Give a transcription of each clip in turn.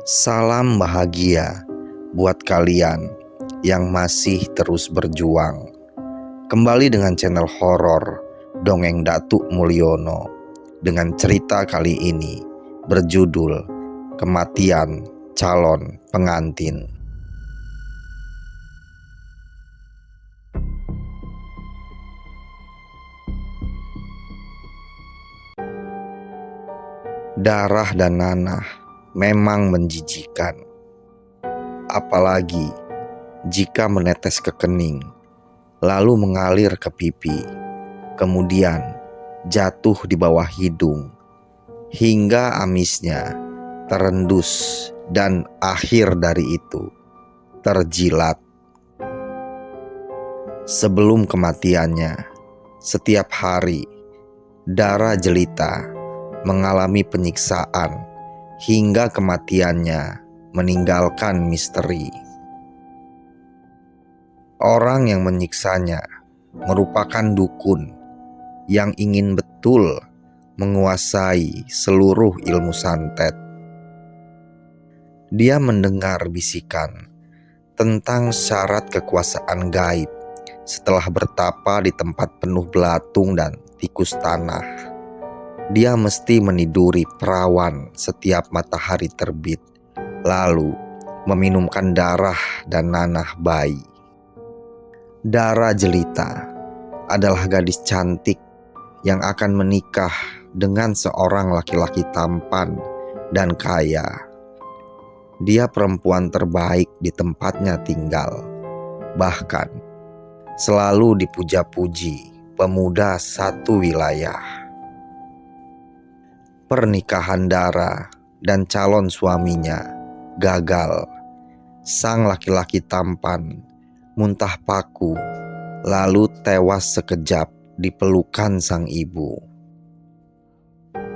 Salam bahagia buat kalian yang masih terus berjuang. Kembali dengan channel horor Dongeng Datuk Mulyono dengan cerita kali ini berjudul Kematian Calon Pengantin. Darah dan nanah memang menjijikan, apalagi jika menetes ke kening, lalu mengalir ke pipi, kemudian jatuh di bawah hidung, hingga amisnya terendus dan akhir dari itu terjilat. Sebelum kematiannya, setiap hari Dara jelita mengalami penyiksaan hingga kematiannya meninggalkan misteri. Orang yang menyiksanya merupakan dukun yang ingin betul menguasai seluruh ilmu santet. Dia mendengar bisikan tentang syarat kekuasaan gaib setelah bertapa di tempat penuh belatung dan tikus tanah. Dia mesti meniduri perawan setiap matahari terbit, lalu meminumkan darah dan nanah bayi. Dara jelita adalah gadis cantik yang akan menikah dengan seorang laki-laki tampan dan kaya. Dia perempuan terbaik di tempatnya tinggal, bahkan selalu dipuja-puji pemuda satu wilayah. Pernikahan Dara dan calon suaminya gagal. Sang laki-laki tampan muntah paku, lalu tewas sekejap di pelukan sang ibu.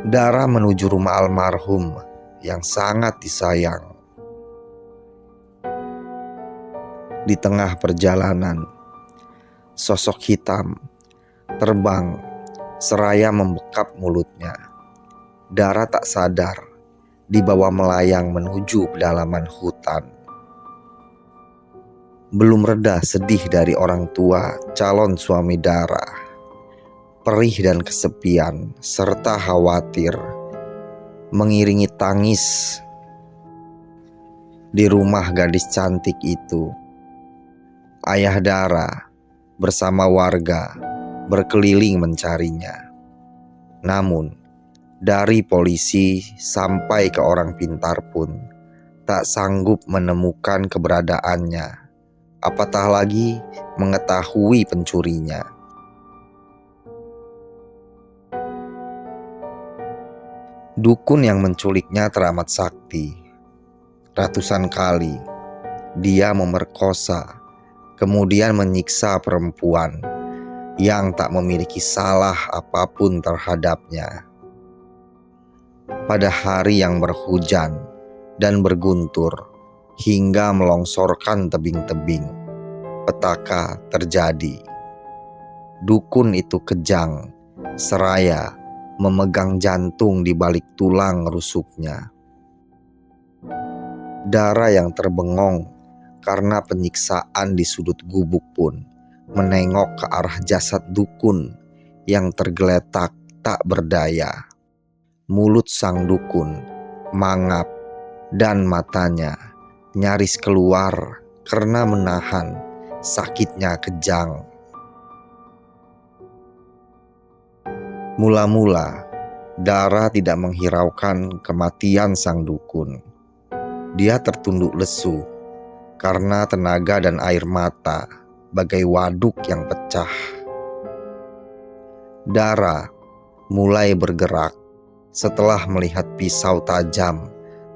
Dara menuju rumah almarhum yang sangat disayang. Di tengah perjalanan, sosok hitam terbang seraya membekap mulutnya. Dara tak sadar dibawa melayang menuju pedalaman hutan. Belum reda sedih dari orang tua calon suami Dara. Perih dan kesepian serta khawatir mengiringi tangis di rumah gadis cantik itu. Ayah Dara bersama warga berkeliling mencarinya. Namun dari polisi sampai ke orang pintar pun tak sanggup menemukan keberadaannya, apatah lagi mengetahui pencurinya. Dukun yang menculiknya teramat sakti. Ratusan kali dia memerkosa, kemudian menyiksa perempuan yang tak memiliki salah apapun terhadapnya. Pada hari yang berhujan dan berguntur hingga melongsorkan tebing-tebing, petaka terjadi. Dukun itu kejang, seraya memegang jantung di balik tulang rusuknya. Dara yang terbengong karena penyiksaan di sudut gubuk pun menengok ke arah jasad dukun yang tergeletak tak berdaya. Mulut sang dukun mangap dan matanya nyaris keluar karena menahan sakitnya kejang. Mula-mula Dara tidak menghiraukan kematian sang dukun. Dia tertunduk lesu karena tenaga dan air mata bagai waduk yang pecah. Dara mulai bergerak setelah melihat pisau tajam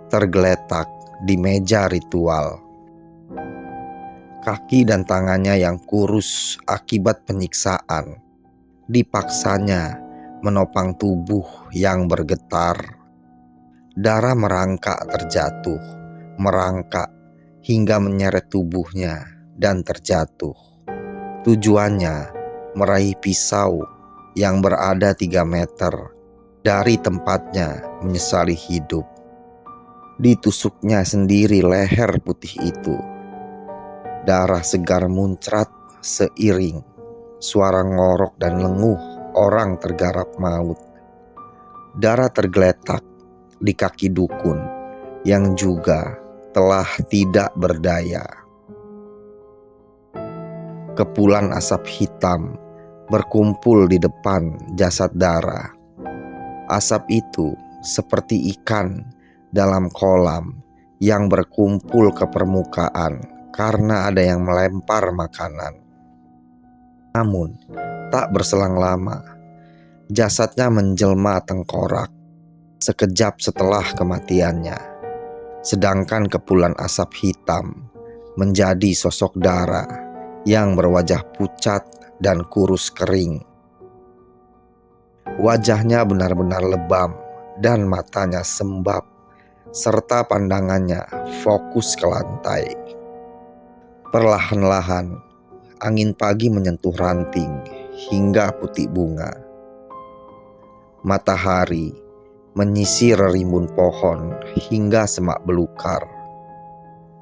tergeletak di meja ritual. Kaki dan tangannya yang kurus akibat penyiksaan dipaksanya menopang tubuh yang bergetar. Dara merangkak terjatuh, merangkak hingga menyeret tubuhnya dan terjatuh. Tujuannya meraih pisau yang berada 3 meter dari tempatnya menyesali hidup. Ditusuknya sendiri leher putih itu. Darah segar muncrat seiring suara ngorok dan lenguh orang tergarap maut. Darah tergeletak di kaki dukun yang juga telah tidak berdaya. Kepulan asap hitam berkumpul di depan jasad Dara. Asap itu seperti ikan dalam kolam yang berkumpul ke permukaan karena ada yang melempar makanan. Namun, tak berselang lama, jasadnya menjelma tengkorak sekejap setelah kematiannya. Sedangkan kepulan asap hitam menjadi sosok Dara yang berwajah pucat dan kurus kering. Wajahnya benar-benar lebam dan matanya sembab, serta pandangannya fokus ke lantai. Perlahan-lahan, angin pagi menyentuh ranting hingga putih bunga. Matahari menyisir rimbun pohon hingga semak belukar.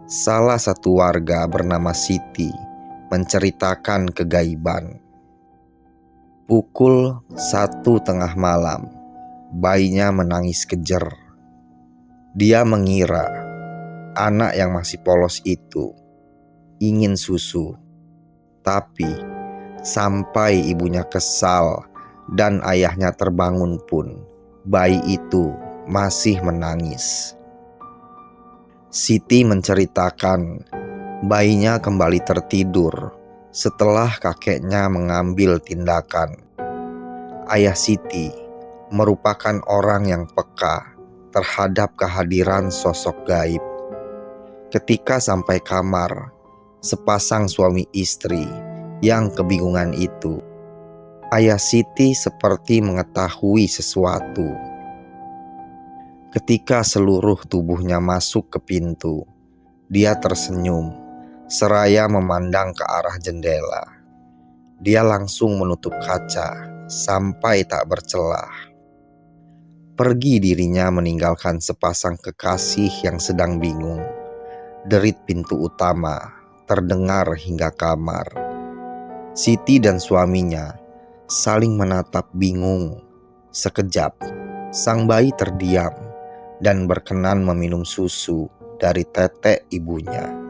Salah satu warga bernama Siti menceritakan kegaiban. Pukul 1 tengah malam, bayinya menangis kejer. Dia mengira anak yang masih polos itu ingin susu. Tapi sampai ibunya kesal dan ayahnya terbangun pun, bayi itu masih menangis. Siti menceritakan bayinya kembali tertidur setelah kakeknya mengambil tindakan. Ayah Siti merupakan orang yang peka terhadap kehadiran sosok gaib. Ketika sampai kamar, sepasang suami istri yang kebingungan itu, Ayah Siti seperti mengetahui sesuatu. Ketika seluruh tubuhnya masuk ke pintu, dia tersenyum seraya memandang ke arah jendela. Dia langsung menutup kaca sampai tak bercelah. Pergi dirinya meninggalkan sepasang kekasih yang sedang bingung. Derit pintu utama terdengar hingga kamar. Siti dan suaminya saling menatap bingung. Sekejap, sang bayi terdiam dan berkenan meminum susu dari tetek ibunya.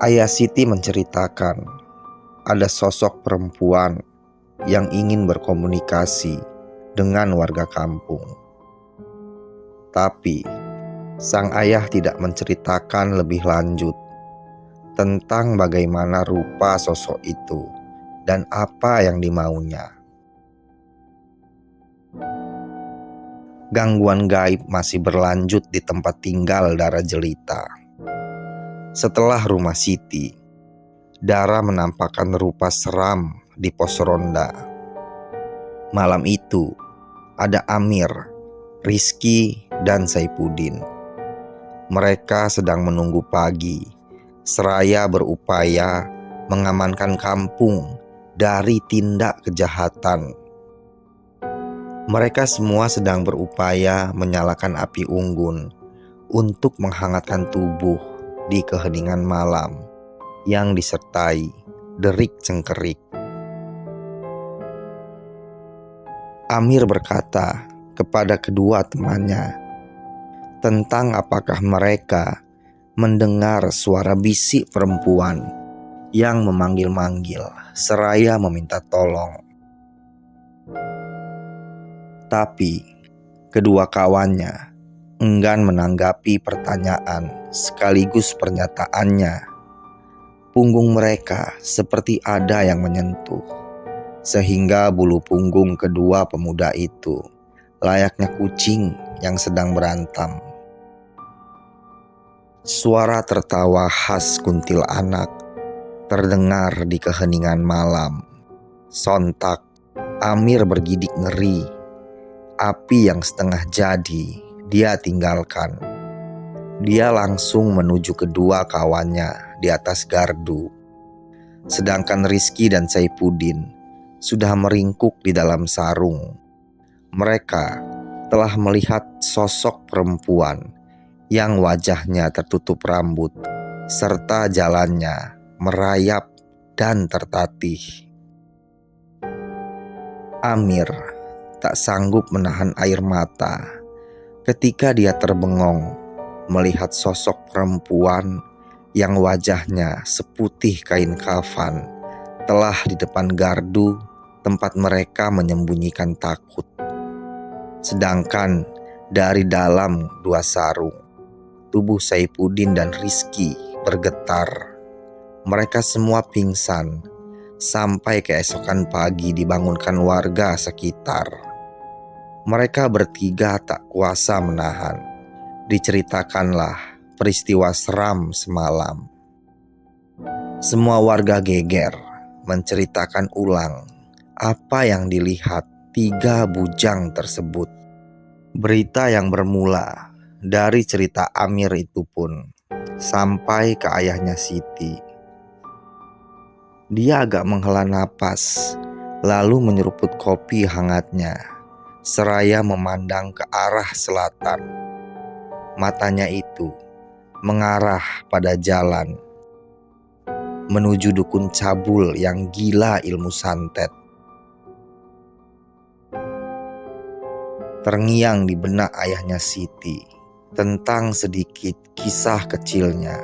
Ayah Siti menceritakan ada sosok perempuan yang ingin berkomunikasi dengan warga kampung. Tapi sang ayah tidak menceritakan lebih lanjut tentang bagaimana rupa sosok itu dan apa yang dimaunya. Gangguan gaib masih berlanjut di tempat tinggal Dara Jelita. Setelah rumah Siti, Dara menampakkan rupa seram di pos ronda. Malam itu, ada Amir, Rizky, dan Saipudin. Mereka sedang menunggu pagi, seraya berupaya mengamankan kampung dari tindak kejahatan. Mereka semua sedang berupaya menyalakan api unggun untuk menghangatkan tubuh di keheningan malam yang disertai derik cengkerik. Amir berkata kepada kedua temannya tentang apakah mereka mendengar suara bisik perempuan yang memanggil-manggil seraya meminta tolong. Tapi kedua kawannya enggan menanggapi pertanyaan sekaligus pernyataannya. Punggung mereka seperti ada yang menyentuh, sehingga bulu punggung kedua pemuda itu layaknya kucing yang sedang berantam. Suara tertawa khas kuntilanak terdengar di keheningan malam. Sontak Amir bergidik ngeri. Api yang setengah jadi dia tinggalkan. Dia langsung menuju kedua kawannya di atas gardu. Sedangkan Rizky dan Saipudin sudah meringkuk di dalam sarung. Mereka telah melihat sosok perempuan yang wajahnya tertutup rambut, serta jalannya merayap dan tertatih. Amir tak sanggup menahan air mata ketika dia terbengong melihat sosok perempuan yang wajahnya seputih kain kafan telah di depan gardu tempat mereka menyembunyikan takut. Sedangkan dari dalam dua sarung, tubuh Saifuddin dan Rizky bergetar. Mereka semua pingsan sampai keesokan pagi dibangunkan warga sekitar. Mereka bertiga tak kuasa menahan. Diceritakanlah peristiwa seram semalam. Semua warga geger menceritakan ulang apa yang dilihat tiga bujang tersebut. Berita yang bermula dari cerita Amir itu pun sampai ke ayahnya Siti. Dia agak menghela napas, lalu menyeruput kopi hangatnya, seraya memandang ke arah selatan. Matanya itu mengarah pada jalan menuju dukun cabul yang gila ilmu santet. Terngiang di benak ayahnya Siti tentang sedikit kisah kecilnya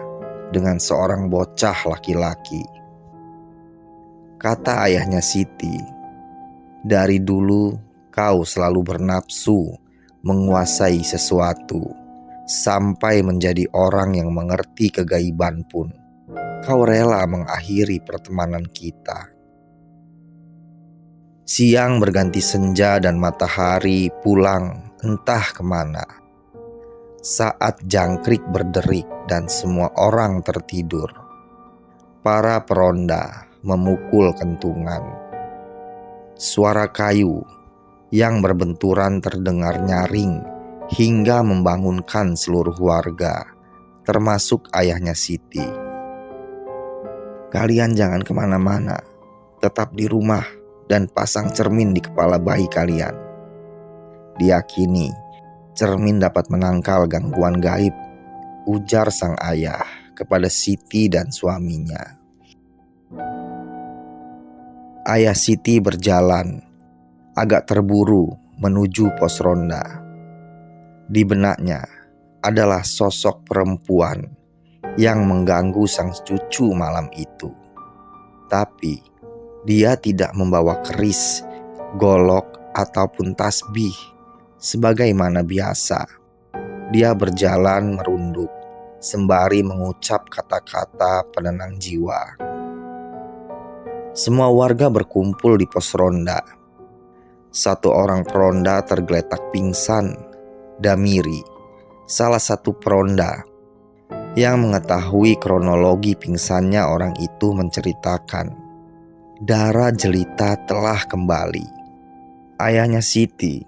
dengan seorang bocah laki-laki. Kata ayahnya Siti, "Dari dulu kau selalu bernafsu menguasai sesuatu, sampai menjadi orang yang mengerti kegaiban pun. Kau rela mengakhiri pertemanan kita." Siang berganti senja dan matahari pulang entah kemana. Saat jangkrik berderik dan semua orang tertidur, para peronda memukul kentungan. Suara kayu yang berbenturan terdengar nyaring hingga membangunkan seluruh warga, termasuk ayahnya Siti. "Kalian jangan kemana-mana, tetap di rumah dan pasang cermin di kepala bayi kalian. Diyakini cermin dapat menangkal gangguan gaib," ujar sang ayah kepada Siti dan suaminya. Ayah Siti berjalan agak terburu menuju pos ronda. Di benaknya adalah sosok perempuan yang mengganggu sang cucu malam itu. Tapi dia tidak membawa keris, golok, ataupun tasbih sebagaimana biasa. Dia berjalan merunduk sembari mengucap kata-kata penenang jiwa. Semua warga berkumpul di pos ronda. Satu orang peronda tergeletak pingsan. Damiri, salah satu peronda yang mengetahui kronologi pingsannya orang itu, menceritakan darah jelita telah kembali. Ayahnya Siti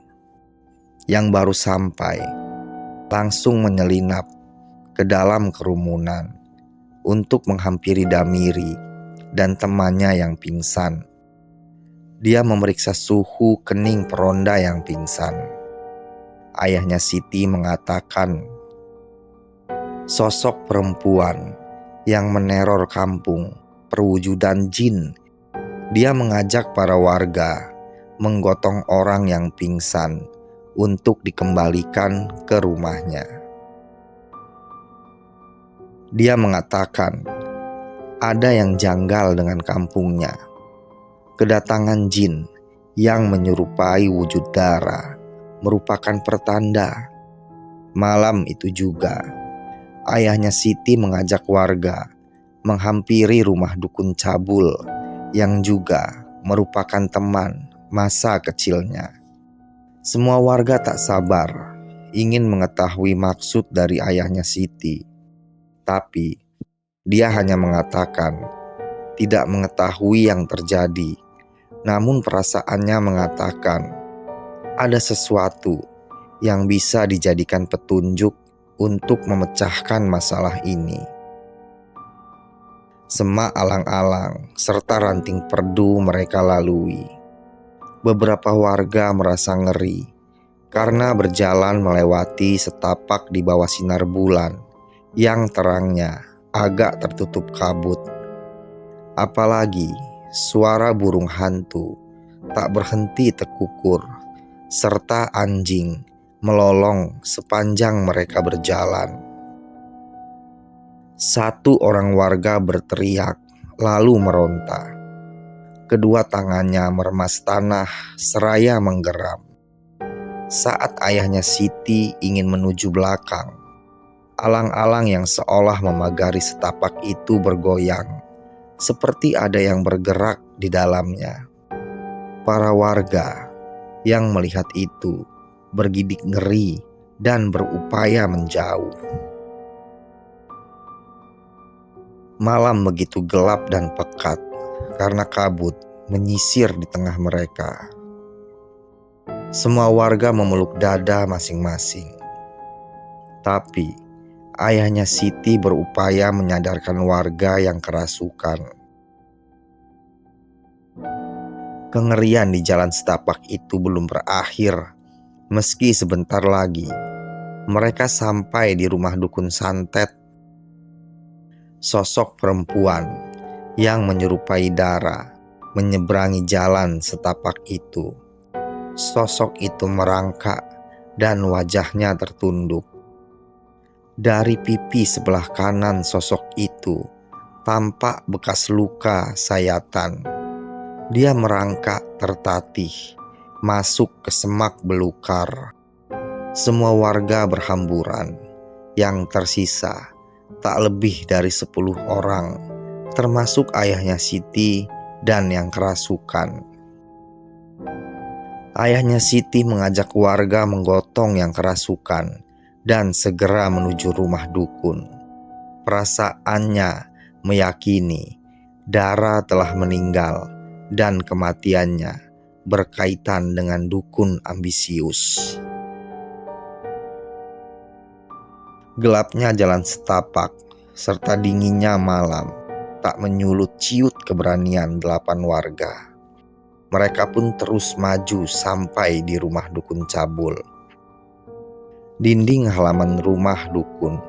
yang baru sampai langsung menyelinap ke dalam kerumunan untuk menghampiri Damiri dan temannya yang pingsan. Dia memeriksa suhu kening peronda yang pingsan. Ayahnya Siti mengatakan, sosok perempuan yang meneror kampung perwujudan jin. Dia mengajak para warga menggotong orang yang pingsan untuk dikembalikan ke rumahnya. Dia mengatakan ada yang janggal dengan kampungnya. Kedatangan jin yang menyerupai wujud darah merupakan pertanda. Malam itu juga, ayahnya Siti mengajak warga menghampiri rumah dukun cabul yang juga merupakan teman masa kecilnya. Semua warga tak sabar ingin mengetahui maksud dari ayahnya Siti. Tapi dia hanya mengatakan tidak mengetahui yang terjadi. Namun perasaannya mengatakan ada sesuatu yang bisa dijadikan petunjuk untuk memecahkan masalah ini. Semak alang-alang serta ranting perdu mereka lalui. Beberapa warga merasa ngeri karena berjalan melewati setapak di bawah sinar bulan yang terangnya agak tertutup kabut. Apalagi suara burung hantu tak berhenti terkukur, serta anjing melolong sepanjang mereka berjalan. Satu orang warga berteriak lalu meronta. Kedua tangannya meremas tanah seraya menggeram. Saat ayahnya Siti ingin menuju belakang, alang-alang yang seolah memagari setapak itu bergoyang, seperti ada yang bergerak di dalamnya. Para warga yang melihat itu bergidik ngeri dan berupaya menjauh. Malam begitu gelap dan pekat karena kabut menyisir di tengah mereka. Semua warga memeluk dada masing-masing. Tapi ayahnya Siti berupaya menyadarkan warga yang kerasukan. Kengerian di jalan setapak itu belum berakhir. Meski sebentar lagi mereka sampai di rumah dukun santet. Sosok perempuan yang menyerupai Dara menyeberangi jalan setapak itu. Sosok itu merangkak dan wajahnya tertunduk. Dari pipi sebelah kanan sosok itu tampak bekas luka sayatan. Dia merangkak tertatih masuk ke semak belukar. Semua warga berhamburan. Yang tersisa tak lebih dari 10 orang, termasuk ayahnya Siti dan yang kerasukan. Ayahnya Siti mengajak warga menggotong yang kerasukan dan segera menuju rumah dukun. Perasaannya meyakini Dara telah meninggal dan kematiannya berkaitan dengan dukun ambisius. Gelapnya jalan setapak serta dinginnya malam tak menyulut ciut keberanian 8 warga. Mereka pun terus maju sampai di rumah dukun cabul. Dinding halaman rumah dukun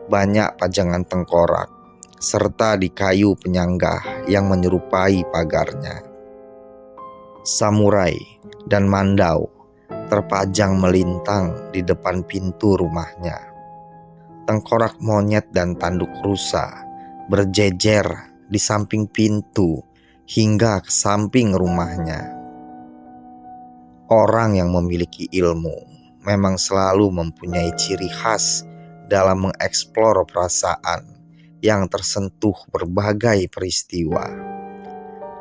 banyak pajangan tengkorak serta di kayu penyanggah yang menyerupai pagarnya. Samurai dan mandau terpajang melintang di depan pintu rumahnya. Tengkorak monyet dan tanduk rusa berjejer di samping pintu hingga ke samping rumahnya. Orang yang memiliki ilmu memang selalu mempunyai ciri khas dalam mengeksplor perasaan yang tersentuh berbagai peristiwa.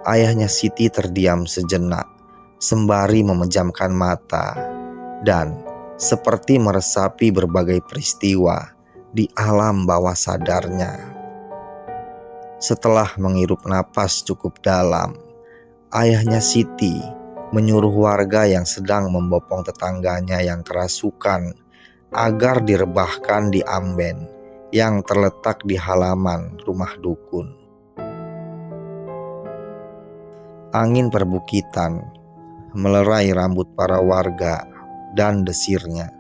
Ayahnya Siti terdiam sejenak sembari memejamkan mata dan seperti meresapi berbagai peristiwa di alam bawah sadarnya. Setelah menghirup napas cukup dalam, ayahnya Siti menyuruh warga yang sedang membopong tetangganya yang kerasukan agar direbahkan di amben yang terletak di halaman rumah dukun. Angin perbukitan melerai rambut para warga dan desirnya,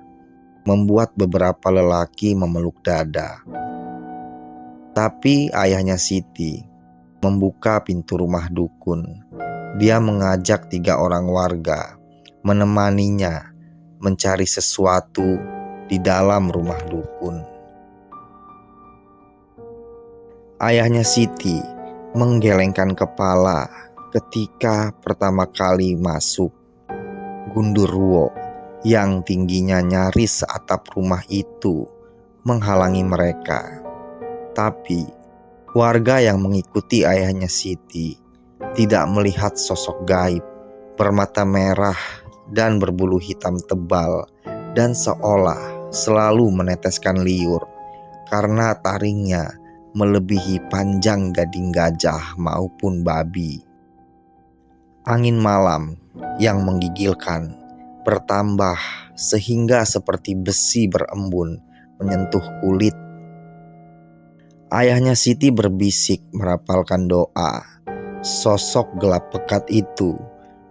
membuat beberapa lelaki memeluk dada. Tapi ayahnya Siti membuka pintu rumah dukun. Dia mengajak 3 orang warga menemaninya mencari sesuatu di dalam rumah dukun. Ayahnya Siti menggelengkan kepala ketika pertama kali masuk. Gundurwo yang tingginya nyaris seatap rumah itu menghalangi mereka. Tapi warga yang mengikuti ayahnya Siti tidak melihat sosok gaib bermata merah dan berbulu hitam tebal dan seolah selalu meneteskan liur karena taringnya melebihi panjang gading gajah maupun babi. Angin malam yang menggigilkan bertambah sehingga seperti besi berembun menyentuh kulit. Ayahnya Siti berbisik merapalkan doa. Sosok gelap pekat itu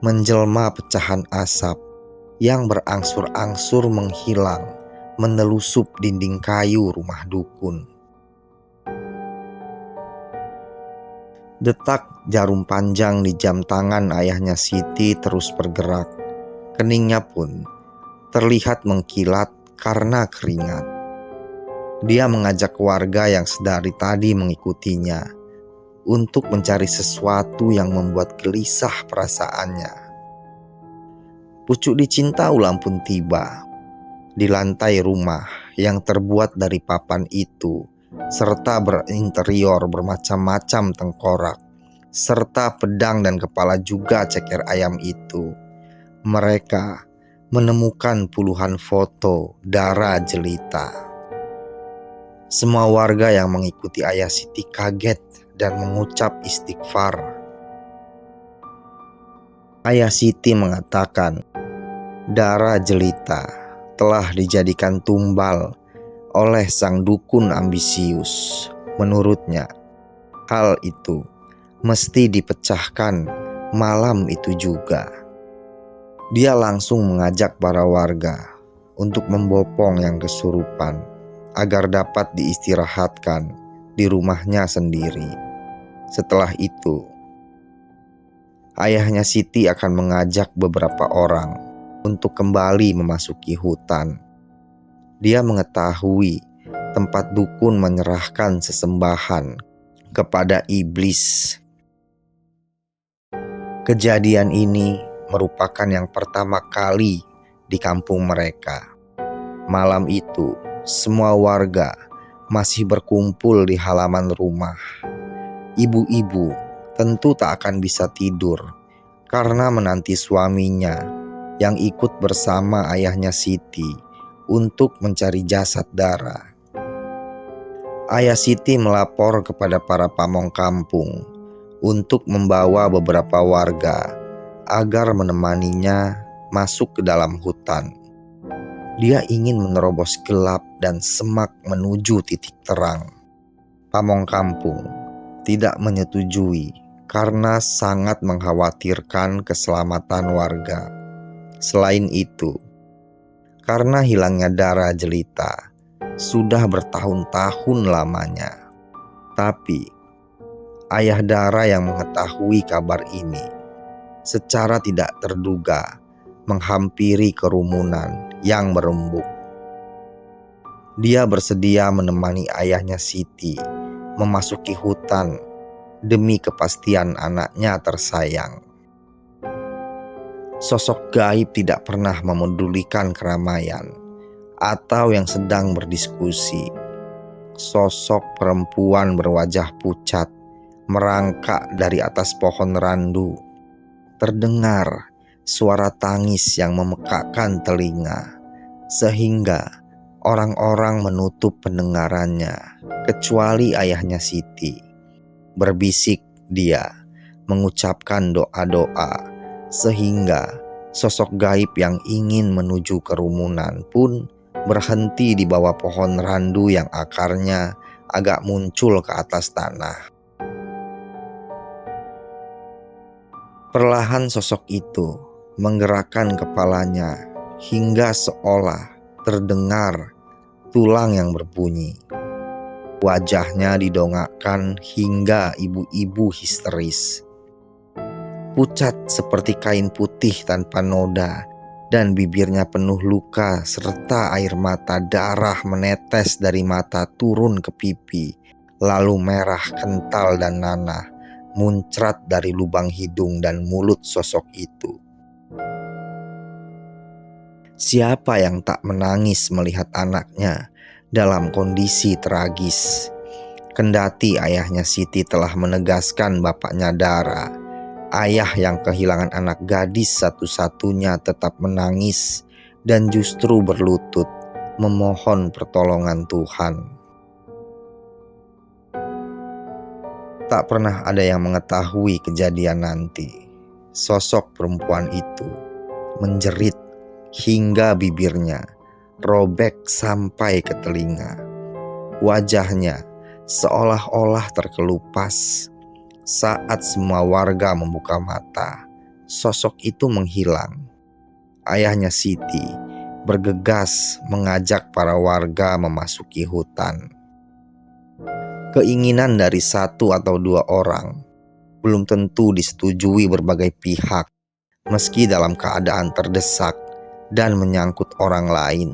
menjelma pecahan asap yang berangsur-angsur menghilang menelusup dinding kayu rumah dukun. Detak jarum panjang di jam tangan ayahnya Siti terus bergerak. Keningnya pun terlihat mengkilat karena keringat. Dia mengajak warga yang sedari tadi mengikutinya untuk mencari sesuatu yang membuat gelisah perasaannya. Pucuk dicinta ulang pun tiba. Di lantai rumah yang terbuat dari papan itu, serta berinterior bermacam-macam tengkorak, serta pedang dan kepala juga ceker ayam itu, mereka menemukan puluhan foto Dara jelita. Semua warga yang mengikuti ayah Siti kaget dan mengucap istighfar. Ayah Siti mengatakan, Dara jelita telah dijadikan tumbal oleh sang dukun ambisius. Menurutnya, hal itu mesti dipecahkan malam itu juga. Dia langsung mengajak para warga untuk membopong yang kesurupan agar dapat diistirahatkan di rumahnya sendiri. Setelah itu, ayahnya Siti akan mengajak beberapa orang untuk kembali memasuki hutan. Dia mengetahui tempat dukun menyerahkan sesembahan kepada iblis. Kejadian ini merupakan yang pertama kali di kampung mereka. Malam itu, semua warga masih berkumpul di halaman rumah. Ibu-ibu tentu tak akan bisa tidur karena menanti suaminya yang ikut bersama ayahnya Siti untuk mencari jasad Dara. Ayah Siti melapor kepada para pamong kampung untuk membawa beberapa warga agar menemaninya masuk ke dalam hutan. Dia ingin menerobos gelap dan semak menuju titik terang. Pamong kampung tidak menyetujui karena sangat mengkhawatirkan keselamatan warga. Selain itu, karena hilangnya Dara jelita sudah bertahun-tahun lamanya. Tapi ayah Dara yang mengetahui kabar ini secara tidak terduga menghampiri kerumunan yang merembuk. Dia bersedia menemani ayahnya Siti memasuki hutan demi kepastian anaknya tersayang. Sosok gaib tidak pernah memedulikan keramaian atau yang sedang berdiskusi. Sosok perempuan berwajah pucat merangkak dari atas pohon randu. Terdengar suara tangis yang memekakkan telinga, sehingga orang-orang menutup pendengarannya, kecuali ayahnya Siti. Berbisik dia mengucapkan doa-doa, sehingga sosok gaib yang ingin menuju kerumunan pun berhenti di bawah pohon randu yang akarnya agak muncul ke atas tanah. Perlahan sosok itu menggerakkan kepalanya hingga seolah terdengar tulang yang berbunyi. Wajahnya didongakkan hingga ibu-ibu histeris. Pucat seperti kain putih tanpa noda, dan bibirnya penuh luka serta air mata darah menetes dari mata turun ke pipi, lalu merah kental dan nanah muncrat dari lubang hidung dan mulut sosok itu. Siapa yang tak menangis melihat anaknya dalam kondisi tragis? Kendati ayahnya Siti telah menegaskan bapaknya Dara, ayah yang kehilangan anak gadis satu-satunya tetap menangis dan justru berlutut memohon pertolongan Tuhan. Tak pernah ada yang mengetahui kejadian nanti. Sosok perempuan itu menjerit hingga bibirnya robek sampai ke telinga. Wajahnya seolah-olah terkelupas. Saat semua warga membuka mata, sosok itu menghilang. ayahnya Siti bergegas mengajak para warga memasuki hutan. Keinginan dari satu atau dua orang belum tentu disetujui berbagai pihak, meski dalam keadaan terdesak dan menyangkut orang lain.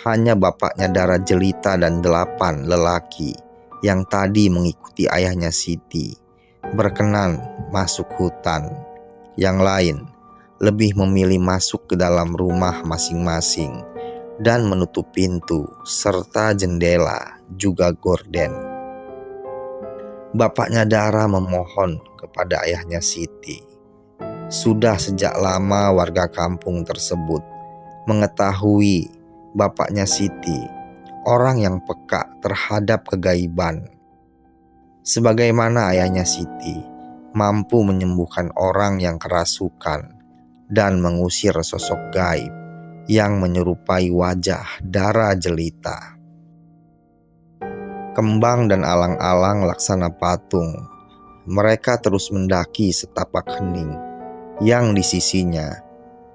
Hanya bapaknya Dara Jelita dan 8 lelaki yang tadi mengikuti ayahnya Siti berkenan masuk hutan. Yang lain lebih memilih masuk ke dalam rumah masing-masing dan menutup pintu serta jendela juga gorden. Bapaknya Dara memohon kepada ayahnya Siti. Sudah sejak lama warga kampung tersebut mengetahui bapaknya Siti orang yang peka terhadap kegaiban. Sebagaimana ayahnya Siti mampu menyembuhkan orang yang kerasukan dan mengusir sosok gaib yang menyerupai wajah Dara Jelita. Kembang dan alang-alang laksana patung, mereka terus mendaki setapak hening yang di sisinya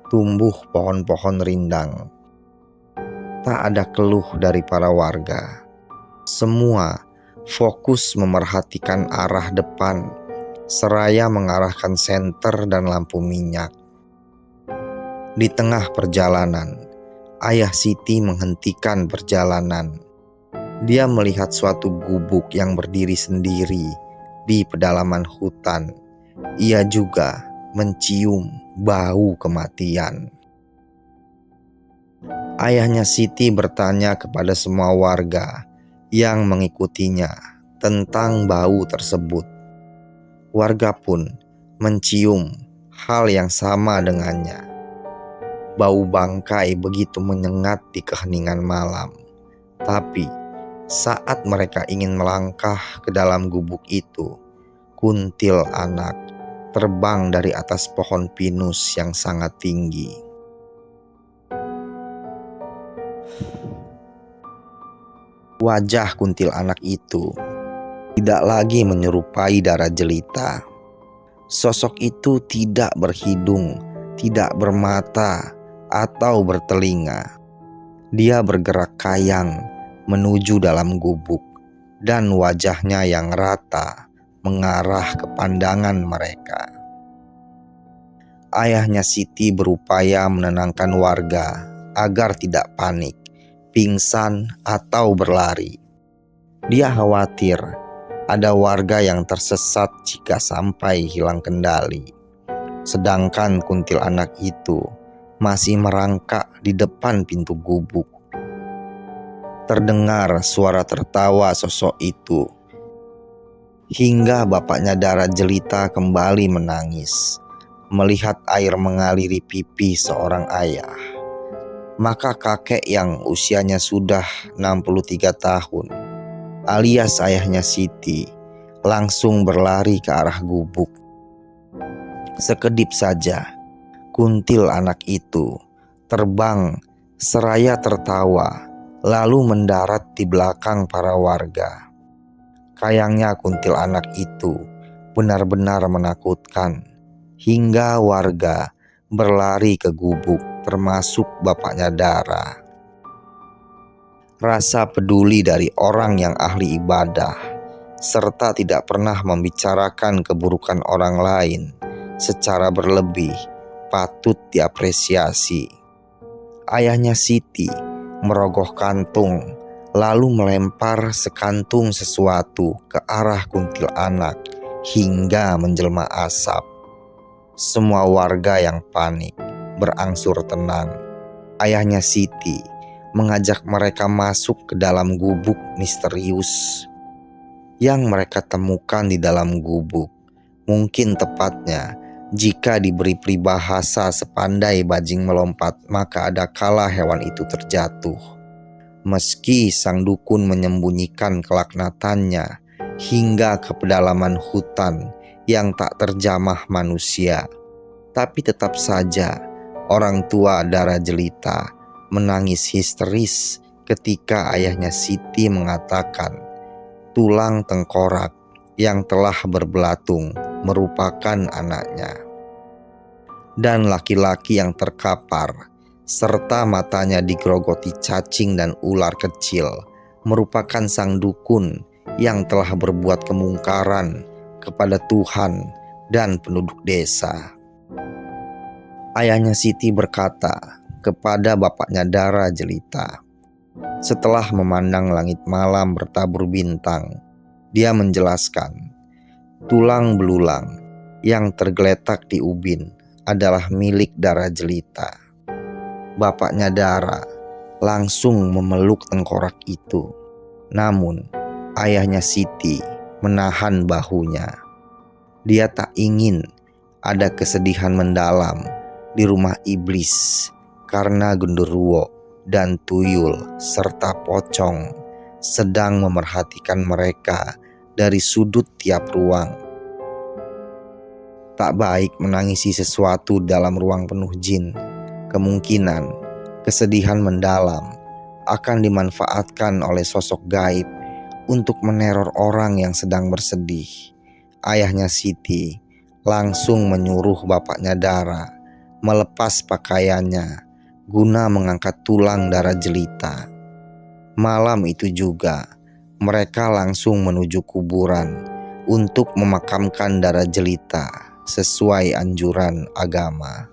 tumbuh pohon-pohon rindang. Tak ada keluh dari para warga. Semua fokus memerhatikan arah depan, seraya mengarahkan senter dan lampu minyak. Di tengah perjalanan, ayah Siti menghentikan perjalanan. Dia melihat suatu gubuk yang berdiri sendiri di pedalaman hutan. Ia juga mencium bau kematian. Ayahnya Siti bertanya kepada semua warga yang mengikutinya tentang bau tersebut. Warga pun mencium hal yang sama dengannya. Bau bangkai begitu menyengat di keheningan malam. Tapi saat mereka ingin melangkah ke dalam gubuk itu, kuntil anak terbang dari atas pohon pinus yang sangat tinggi. Wajah kuntil anak itu tidak lagi menyerupai Dara Jelita. Sosok itu tidak berhidung, tidak bermata, atau bertelinga. Dia bergerak kayang menuju dalam gubuk, dan wajahnya yang rata mengarah ke pandangan mereka. Ayahnya Siti berupaya menenangkan warga agar tidak panik, pingsan, atau berlari. Dia khawatir ada warga yang tersesat jika sampai hilang kendali. Sedangkan kuntilanak itu masih merangkak di depan pintu gubuk. Terdengar suara tertawa sosok itu, hingga bapaknya Dara Jelita kembali menangis melihat air mengaliri pipi seorang ayah. Maka kakek yang usianya sudah 63 tahun, alias ayahnya Siti, langsung berlari ke arah gubuk. Sekedip saja, kuntil anak itu terbang seraya tertawa, lalu mendarat di belakang para warga. Kayangnya kuntil anak itu benar-benar menakutkan, hingga warga berlari ke gubuk, termasuk bapaknya Dara. Rasa peduli dari orang yang ahli ibadah, serta tidak pernah membicarakan keburukan orang lain secara berlebih, patut diapresiasi. Ayahnya Siti merogoh kantung, lalu melempar sekantung sesuatu ke arah kuntil anak hingga menjelma asap. Semua warga yang panik berangsur tenang. Ayahnya Siti mengajak mereka masuk ke dalam gubuk misterius. Yang mereka temukan di dalam gubuk, mungkin tepatnya jika diberi peribahasa sepandai bajing melompat, maka ada kala hewan itu terjatuh. Meski sang dukun menyembunyikan kelaknatannya hingga ke pedalaman hutan yang tak terjamah manusia, tapi tetap saja orang tua Dara Jelita menangis histeris ketika ayahnya Siti mengatakan tulang tengkorak yang telah berbelatung merupakan anaknya. dan laki-laki yang terkapar serta matanya digerogoti cacing dan ular kecil merupakan sang dukun yang telah berbuat kemungkaran kepada Tuhan dan penduduk desa. Ayahnya Siti berkata kepada bapaknya Dara Jelita. Setelah memandang langit malam bertabur bintang, dia menjelaskan, tulang belulang yang tergeletak di ubin adalah milik Dara Jelita. Bapaknya Dara langsung memeluk tengkorak itu. Namun, ayahnya Siti menahan bahunya. Dia tak ingin ada kesedihan mendalam di rumah iblis karena genderuwo dan tuyul serta pocong sedang memerhatikan mereka dari sudut tiap ruang. Tak baik menangisi sesuatu dalam ruang penuh jin. Kemungkinan kesedihan mendalam akan dimanfaatkan oleh sosok gaib untuk meneror orang yang sedang bersedih. Ayahnya Siti langsung menyuruh bapaknya Dara melepas pakaiannya guna mengangkat tulang Dara Jelita. Malam itu juga mereka langsung menuju kuburan untuk memakamkan Dara Jelita sesuai anjuran agama.